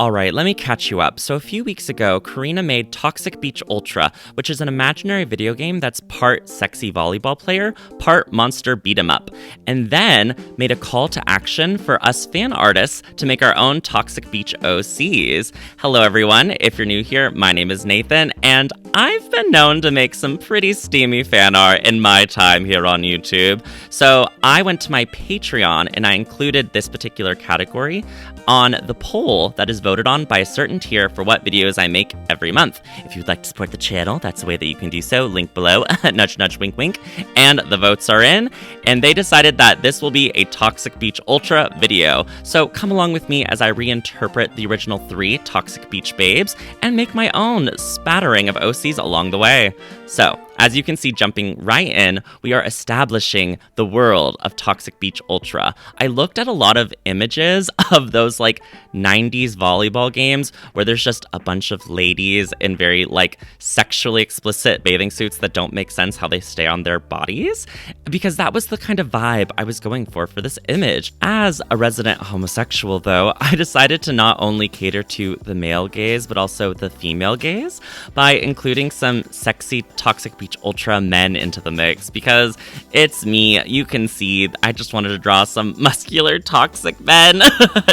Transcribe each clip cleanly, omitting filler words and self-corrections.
Alright, let me catch you up. So a few weeks ago, Karina made Toxic Beach Ultra, which is an imaginary video game that's part sexy volleyball player, part monster beat 'em up, and then made a call to action for us fan artists to make our own Toxic Beach OCs. Hello everyone, if you're new here, my name is Nathan, and I've been known to make some pretty steamy fan art in my time here on YouTube. So I went to my Patreon and I included this particular category on the poll that is voted on by a certain tier for what videos I make every month. If you'd like to support the channel, that's the way that you can do so. Link below. Nudge, nudge, wink, wink. And the votes are in. And they decided that this will be a Toxic Beach Ultra video. So come along with me as I reinterpret the original 3 Toxic Beach babes and make my own spattering of OCs along the way. So, as you can see jumping right in, we are establishing the world of Toxic Beach Ultra. I looked at a lot of images of those like 90s volleyball games where there's just a bunch of ladies in very like sexually explicit bathing suits that don't make sense how they stay on their bodies, because that was the kind of vibe I was going for this image. As a resident homosexual though, I decided to not only cater to the male gaze but also the female gaze by including some sexy Toxic Beach Ultra men into the mix, because it's me. You can see I just wanted to draw some muscular toxic men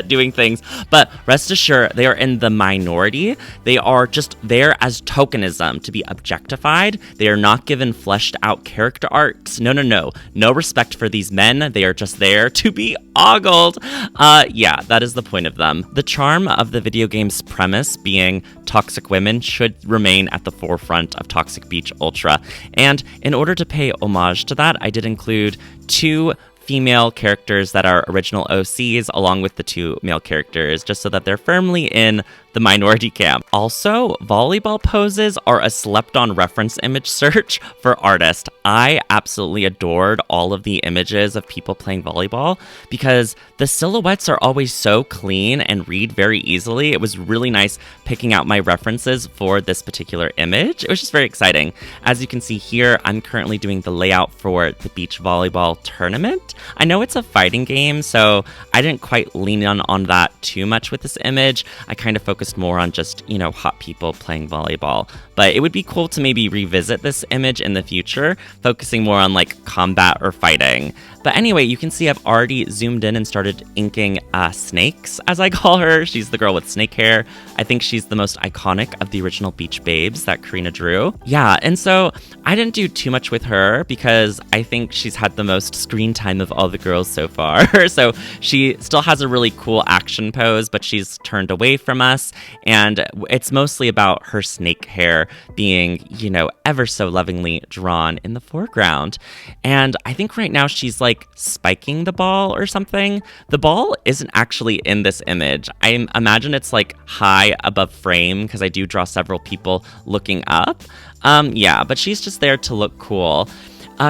doing things, but rest assured they are in the minority. They are just there as tokenism to be objectified. They are not given fleshed out character arcs. No respect for these men. They are just there to be ogled. Yeah, that is the point of them. The charm of the video game's premise being toxic women should remain at the forefront of Toxic Beach Ultra. And in order to pay homage to that, I did include 2 female characters that are original OCs along with the 2 male characters, just so that they're firmly in the minority camp. Also, volleyball poses are a slept-on reference image search for artists. I absolutely adored all of the images of people playing volleyball because the silhouettes are always so clean and read very easily. It was really nice picking out my references for this particular image. It was just very exciting. As you can see here, I'm currently doing the layout for the beach volleyball tournament. I know it's a fighting game, so I didn't quite lean on that too much with this image. I kind of focused more on just, hot people playing volleyball. But it would be cool to maybe revisit this image in the future, focusing more on like combat or fighting. But anyway, you can see I've already zoomed in and started inking Snakes, as I call her. She's the girl with snake hair. I think she's the most iconic of the original Beach Babes that Karina drew. Yeah, and so I didn't do too much with her because I think she's had the most screen time of all the girls so far. So she still has a really cool action pose, but she's turned away from us. And it's mostly about her snake hair being, ever so lovingly drawn in the foreground. And I think right now she's like spiking the ball or something. The ball isn't actually in this image. I imagine it's like high above frame because I do draw several people looking up. Yeah, but she's just there to look cool.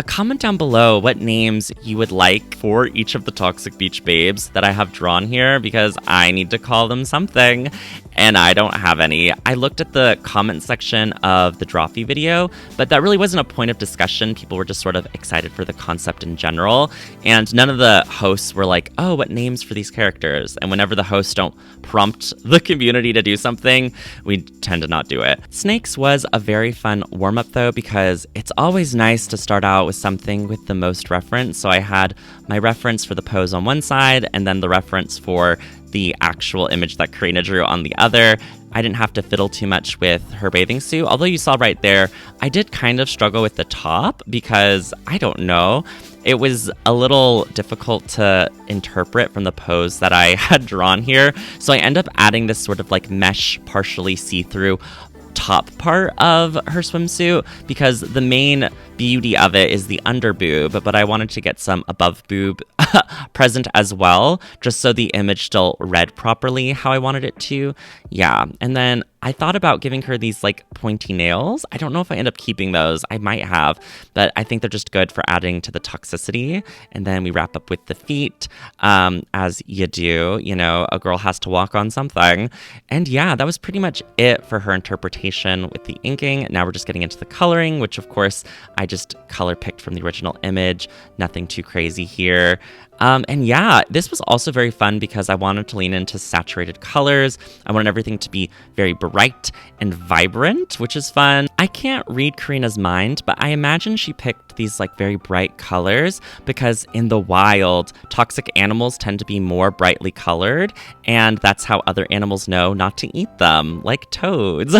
Comment down below what names you would like for each of the Toxic Beach babes that I have drawn here, because I need to call them something, and I don't have any. I looked at the comment section of the Drawfee video, but that really wasn't a point of discussion. People were just sort of excited for the concept in general, and none of the hosts were like, oh, what names for these characters? And whenever the hosts don't prompt the community to do something, we tend to not do it. Snakes was a very fun warm-up though, because it's always nice to start out with something with the most reference. So I had my reference for the pose on one side and then the reference for the actual image that Karina drew on the other. I didn't have to fiddle too much with her bathing suit, although you saw right there, I did kind of struggle with the top because, I don't know, it was a little difficult to interpret from the pose that I had drawn here. So I end up adding this sort of like mesh, partially see-through top part of her swimsuit because the main beauty of it is the under boob, but I wanted to get some above boob present as well, just so the image still read properly how I wanted it to. Yeah, and then I thought about giving her these like pointy nails. I don't know if I end up keeping those. I might have, but I think they're just good for adding to the toxicity. And then we wrap up with the feet, as you do. A girl has to walk on something. And yeah, that was pretty much it for her interpretation with the inking. Now we're just getting into the coloring, which of course I just color picked from the original image. Nothing too crazy here. And yeah, this was also very fun because I wanted to lean into saturated colors. I wanted everything to be very bright and vibrant, which is fun. I can't read Karina's mind, but I imagine she picked these like very bright colors because in the wild, toxic animals tend to be more brightly colored, and that's how other animals know not to eat them, like toads.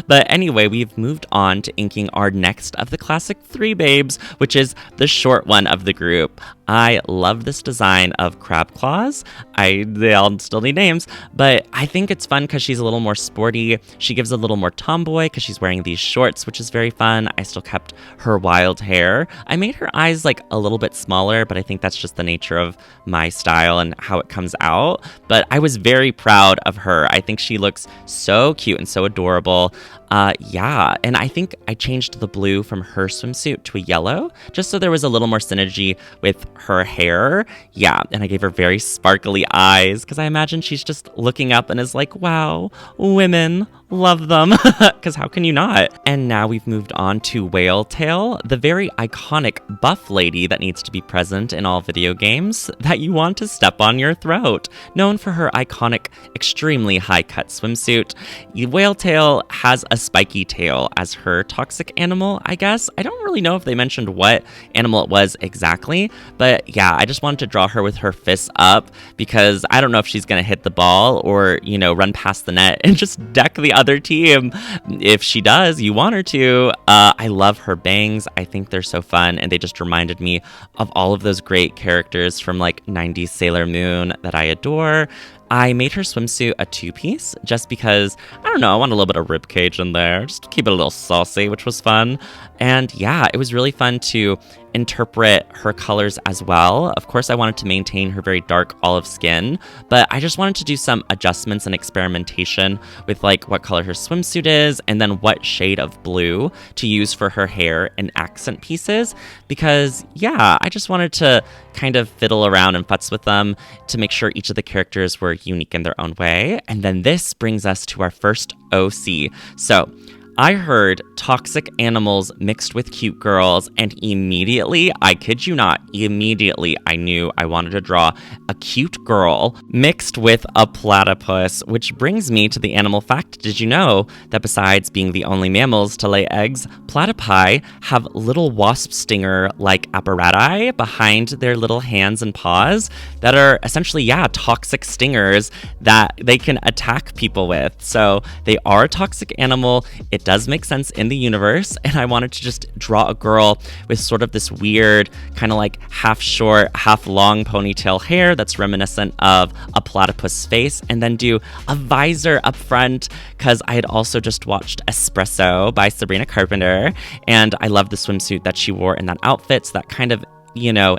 But anyway, we've moved on to inking our next of the classic 3 babes, which is the short one of the group. I love this design of crab claws. They all still need names, but I think it's fun because she's a little more sporty. She gives a little more tomboy because she's wearing these shorts, which is very fun. I still kept her wild hair. I made her eyes like a little bit smaller, but I think that's just the nature of my style and how it comes out. But I was very proud of her. I think she looks so cute and so adorable. Yeah, and I think I changed the blue from her swimsuit to a yellow, just so there was a little more synergy with her hair. Yeah, and I gave her very sparkly eyes, because I imagine she's just looking up and is like, wow, women, love them, because how can you not? And now we've moved on to Whale Tail, the very iconic buff lady that needs to be present in all video games that you want to step on your throat. Known for her iconic, extremely high-cut swimsuit, Whale Tail has a spiky tail as her toxic animal, I guess. I don't really know if they mentioned what animal it was exactly, but yeah, I just wanted to draw her with her fists up because I don't know if she's gonna hit the ball or, run past the net and just deck the other team. If she does, you want her to. I love her bangs. I think they're so fun, and they just reminded me of all of those great characters from like 90s Sailor Moon that I adore. I made her swimsuit a 2-piece just because, I don't know, I want a little bit of ribcage in there, just to keep it a little saucy, which was fun. And yeah, it was really fun to interpret her colors as well. Of course, I wanted to maintain her very dark olive skin, but I just wanted to do some adjustments and experimentation with like what color her swimsuit is and then what shade of blue to use for her hair and accent pieces, because yeah, I just wanted to kind of fiddle around and futz with them to make sure each of the characters were unique in their own way. And then this brings us to our first OC. So I heard toxic animals mixed with cute girls, and immediately, I kid you not, immediately I knew I wanted to draw a cute girl mixed with a platypus, which brings me to the animal fact. Did you know that besides being the only mammals to lay eggs, platypi have little wasp stinger-like apparatus behind their little hands and paws that are essentially, toxic stingers that they can attack people with. So they are a toxic animal. It does make sense in the universe, and I wanted to just draw a girl with sort of this weird kind of like half short, half long ponytail hair that's reminiscent of a platypus face, and then do a visor up front because I had also just watched Espresso by Sabrina Carpenter, and I love the swimsuit that she wore in that outfit, so that kind of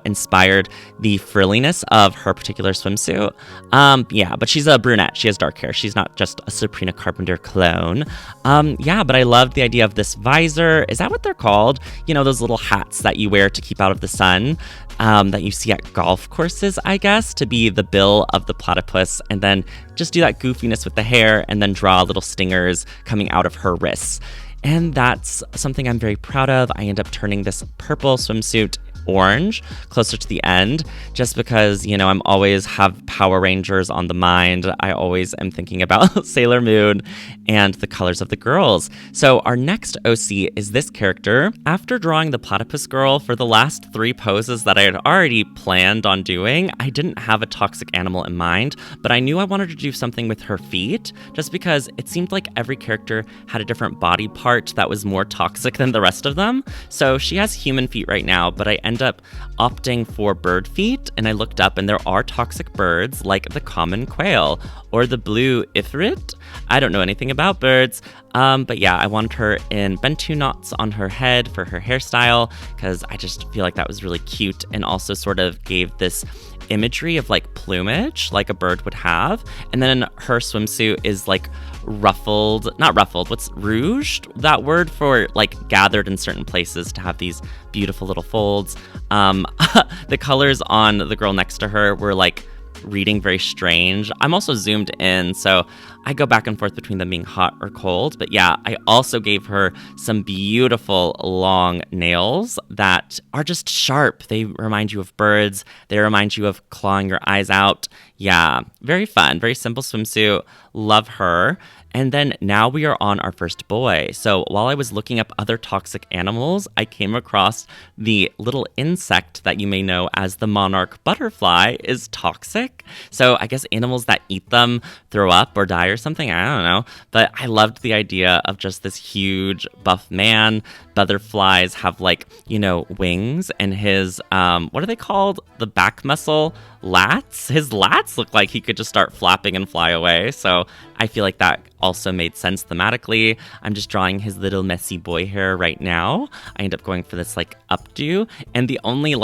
inspired the frilliness of her particular swimsuit. But she's a brunette. She has dark hair. She's not just a Sabrina Carpenter clone. But I loved the idea of this visor. Is that what they're called? Those little hats that you wear to keep out of the sun, that you see at golf courses, I guess, to be the bill of the platypus, and then just do that goofiness with the hair and then draw little stingers coming out of her wrists. And that's something I'm very proud of. I end up turning this purple swimsuit orange closer to the end, just because, I'm always have Power Rangers on the mind. I always am thinking about Sailor Moon and the colors of the girls. So our next OC is this character. After drawing the platypus girl for the last 3 poses that I had already planned on doing, I didn't have a toxic animal in mind, but I knew I wanted to do something with her feet, just because it seemed like every character had a different body part that was more toxic than the rest of them. So she has human feet right now, but I end up opting for bird feet, and I looked up and there are toxic birds like the common quail or the blue ifrit. I don't know anything about birds, but yeah, I wanted her in Bantu knots on her head for her hairstyle because I just feel like that was really cute and also sort of gave this imagery of like plumage like a bird would have. And then her swimsuit is like what's rouged? That word for like gathered in certain places to have these beautiful little folds. The colors on the girl next to her were like reading very strange. I'm also zoomed in, so I go back and forth between them being hot or cold. But yeah, I also gave her some beautiful long nails that are just sharp. They remind you of birds. They remind you of clawing your eyes out. Yeah, very fun, very simple swimsuit. Love her. And then now we are on our first boy. So while I was looking up other toxic animals, I came across the little insect that you may know as the monarch butterfly is toxic. So I guess animals that eat them throw up or die or something. I don't know. But I loved the idea of just this huge buff man. Butterflies have wings, and his, what are they called? The back muscle lats? His lats look like he could just start flapping and fly away. So I feel like that also made sense thematically. I'm just drawing his little messy boy hair right now. I end up going for this updo, and the only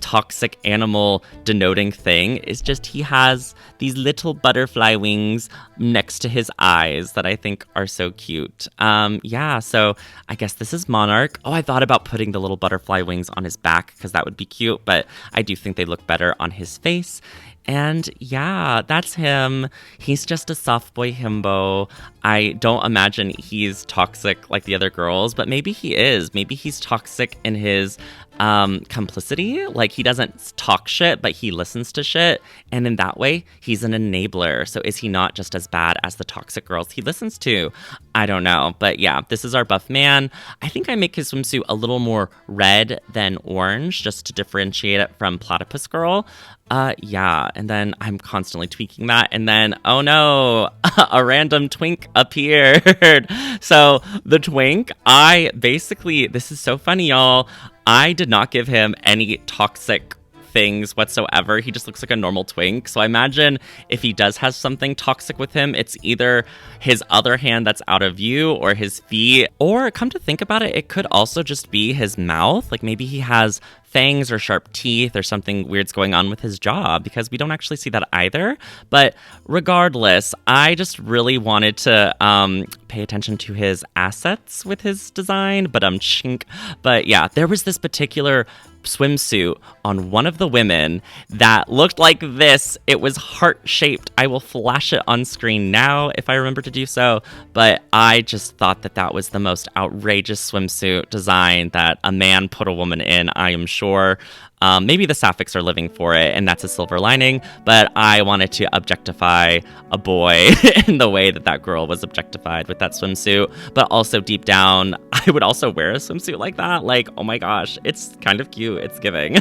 toxic animal denoting thing is just he has these little butterfly wings next to his eyes that I think are so cute. So I guess this is Monarch. Oh, I thought about putting the little butterfly wings on his back because that would be cute, but I do think they look better on his face. And yeah, that's him. He's just a soft boy himbo. I don't imagine he's toxic like the other girls, but maybe he is. Maybe he's toxic in his complicity. Like, he doesn't talk shit, but he listens to shit. And in that way, he's an enabler. So is he not just as bad as the toxic girls he listens to? I don't know. But yeah, this is our buff man. I think I make his swimsuit a little more red than orange just to differentiate it from Platypus Girl. And then I'm constantly tweaking that. And then, oh no, a random twink appeared. So the twink, this is so funny, y'all. I did not give him any toxic things whatsoever. He just looks like a normal twink. So I imagine if he does have something toxic with him, it's either his other hand that's out of view or his feet. Or come to think about it, it could also just be his mouth. Like, maybe he has fangs or sharp teeth or something weird's going on with his jaw, because we don't actually see that either. But regardless, I just really wanted to pay attention to his assets with his design, but yeah, there was this particular swimsuit on one of the women that looked like this. It was heart-shaped. I will flash it on screen now if I remember to do so, but I just thought that was the most outrageous swimsuit design that a man put a woman in, I am sure. Maybe the sapphics are living for it, and that's a silver lining, but I wanted to objectify a boy in the way that girl was objectified with that swimsuit. But also deep down, I would also wear a swimsuit like that. Like, oh my gosh, it's kind of cute. It's giving.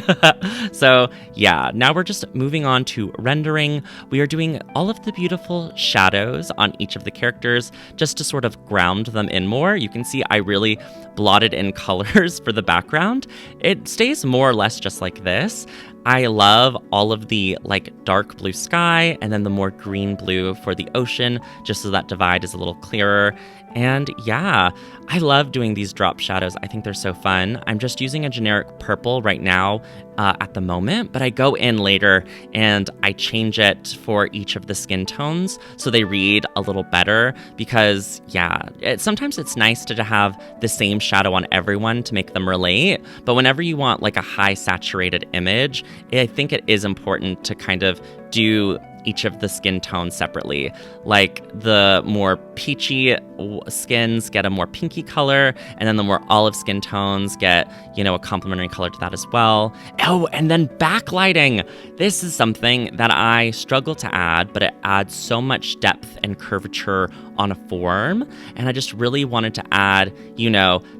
So yeah, now we're just moving on to rendering. We are doing all of the beautiful shadows on each of the characters just to sort of ground them in more. You can see I really blotted in colors for the background. It stays more or less just like this. I love all of the dark blue sky and then the more green blue for the ocean, just so that divide is a little clearer. And yeah, I love doing these drop shadows. I think they're so fun. I'm just using a generic purple right now at the moment, but I go in later and I change it for each of the skin tones so they read a little better, because yeah, sometimes it's nice to have the same shadow on everyone to make them relate. But whenever you want a high saturated image, I think it is important to kind of do each of the skin tones separately. Like, the more peachy skins get a more pinky color, and then the more olive skin tones get, a complementary color to that as well. Oh, and then backlighting. This is something that I struggle to add, but it adds so much depth and curvature on a form. And I just really wanted to add,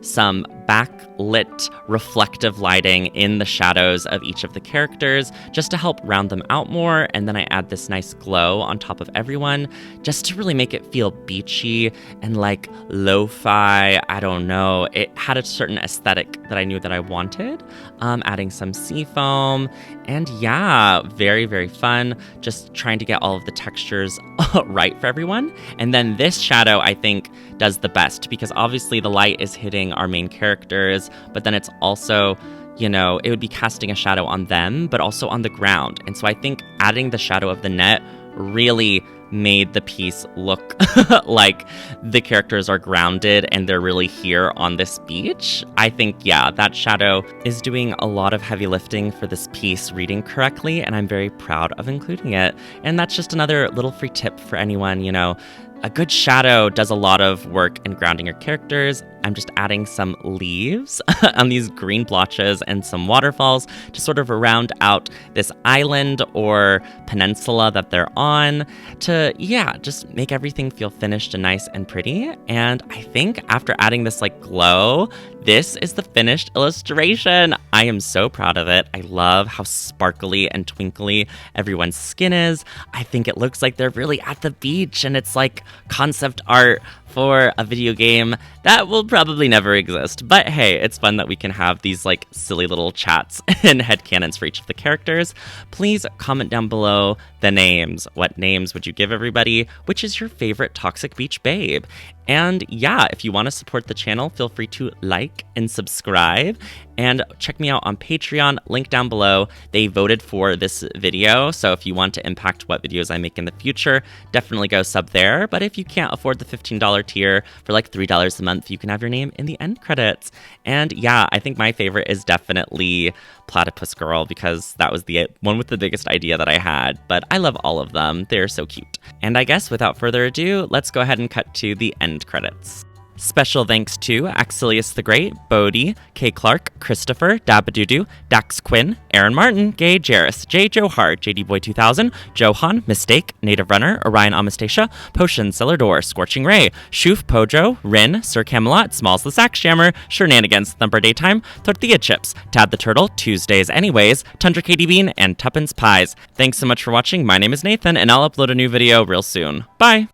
some backlit reflective lighting in the shadows of each of the characters just to help round them out more. And then I add this nice glow on top of everyone just to really make it feel beachy and lo-fi. I don't know. It had a certain aesthetic that I knew that I wanted. Adding some sea foam, and yeah, very, very fun. Just trying to get all of the textures right for everyone. And then this shadow, I think, does the best, because obviously the light is hitting our main characters, but then it's also, it would be casting a shadow on them, but also on the ground. And so I think adding the shadow of the net really made the piece look like the characters are grounded and they're really here on this beach. I think, yeah, that shadow is doing a lot of heavy lifting for this piece reading correctly, and I'm very proud of including it. And that's just another little free tip for anyone, A good shadow does a lot of work in grounding your characters. I'm just adding some leaves on these green blotches and some waterfalls to sort of round out this island or peninsula that they're on to, just make everything feel finished and nice and pretty. And I think after adding this like glow, this is the finished illustration. I am so proud of it. I love how sparkly and twinkly everyone's skin is. I think it looks like they're really at the beach and it's like concept art for a video game that will probably never exist. But hey, it's fun that we can have these like silly little chats and headcanons for each of the characters. Please comment down below the names. What names would you give everybody? Which is your favorite Toxic Beach babe? And if you want to support the channel, feel free to like and subscribe. And check me out on Patreon, link down below. They voted for this video, so if you want to impact what videos I make in the future, definitely go sub there. But if you can't afford the $15 tier, for like $3 a month, you can have your name in the end credits. And I think my favorite is definitely Platypus Girl, because that was the one with the biggest idea that I had. But I love all of them. They're so cute. And I guess without further ado, let's go ahead and cut to the end credits. Special thanks to Axelius the Great, Bodhi, Kay Clark, Christopher, Dabadoodoo, Dax Quinn, Aaron Martin, Gay Jarris, J. Joe Hart, JD Boy 2000, Johan, Mistake, Native Runner, Orion Amastasia, Potion, Cellador, Scorching Ray, Shoof, Pojo, Rin, Sir Camelot, Smalls the Sack Shammer, Shenanigans, Thumper Daytime, Tortilla Chips, Tad the Turtle, Tuesdays Anyways, Tundra Katie Bean, and Tuppence Pies. Thanks so much for watching. My name is Nathan, and I'll upload a new video real soon. Bye!